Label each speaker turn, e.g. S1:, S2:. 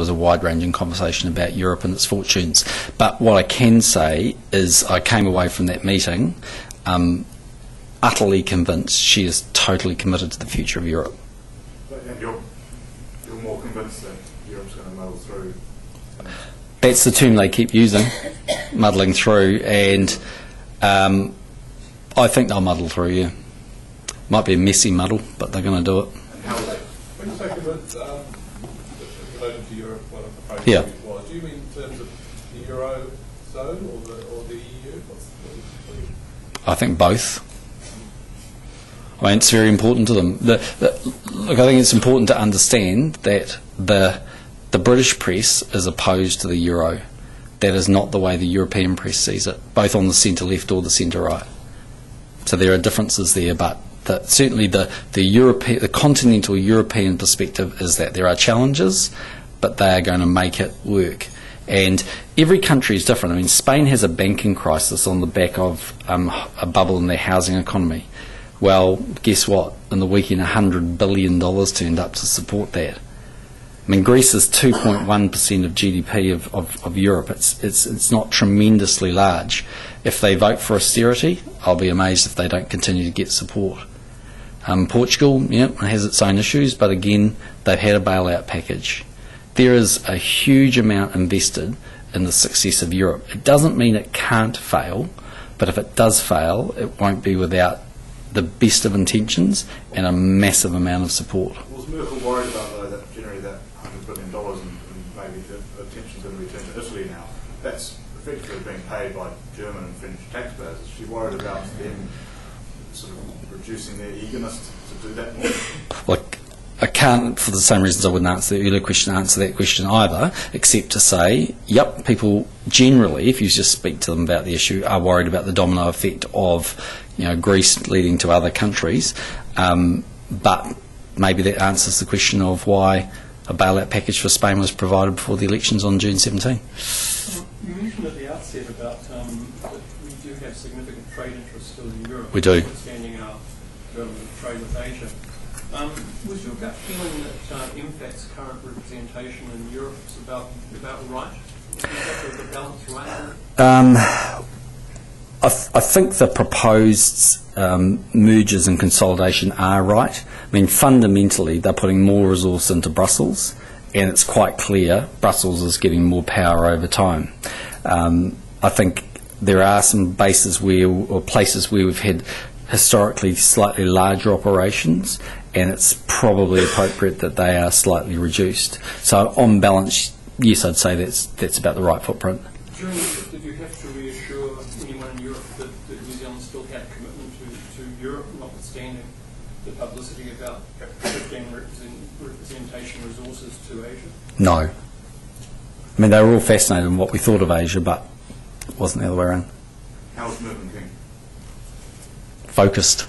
S1: was a wide-ranging conversation about Europe and its fortunes. But what I can say is I came away from that meeting utterly convinced she is totally committed to the future of Europe.
S2: And you're more convinced that Europe's going to muddle through?
S1: That's the term they keep using, muddling through, and I think they'll muddle through, yeah. Might be a messy muddle, but they're going to do it.
S2: And how will they?
S3: When you say convinced, related to Europe, what I'm proposing
S1: Yeah.
S3: was, do you mean in terms of the Eurozone or the EU?
S1: I think both. I mean, it's very important to them. Look, I think it's important to understand that the British press is opposed to the euro. That is not the way the European press sees it, both on the centre-left or the centre-right. So there are differences there, but certainly the continental European perspective is that there are challenges, but they are going to make it work. And every country is different. I mean, Spain has a banking crisis on the back of a bubble in their housing economy. Well, guess what? In the weekend, $100 billion turned up to support that. I mean, Greece is 2.1% of GDP of Europe. It's not tremendously large. If they vote for austerity, I'll be amazed if they don't continue to get support. Portugal, yeah, has its own issues, but again, they've had a bailout package. There is a huge amount invested in the success of Europe. It doesn't mean it can't fail, but if it does fail, it won't be without the best of intentions and a massive amount of support.
S2: Was Merkel worried about, though, that generally that $100 billion and maybe the attention's going to be turned to Italy now? That's effectively being paid by German and French taxpayers. Is she worried about them sort of reducing their eagerness to do that more?
S1: Look, I can't, for the same reasons I wouldn't answer the earlier question, answer that question either, except to say, yep, people generally, if you just speak to them about the issue, are worried about the domino effect of, Greece leading to other countries. But maybe that answers the question of why a bailout package for Spain was provided before the elections on June 17.
S3: You mentioned at the outset about that we do have significant trade interests still in Europe.
S1: We do.
S3: Notwithstanding our development of trade with Asia. Was your gut feeling that IMFAC's current representation in Europe is about right? Is that the balance right?
S1: I think the proposed mergers and consolidation are right. I mean, fundamentally, they're putting more resource into Brussels, and it's quite clear Brussels is getting more power over time. I think there are some places where we've had historically slightly larger operations, and it's probably appropriate that they are slightly reduced. So on balance, yes, I'd say that's about the right footprint.
S3: During the trip, did you have to reassure anyone in Europe that New Zealand still had commitment to Europe, notwithstanding the publicity about shifting representation resources to Asia?
S1: No. I mean, they were all fascinated in what we thought of Asia, but it wasn't the other way around.
S2: How was Mervyn King?
S1: Focused.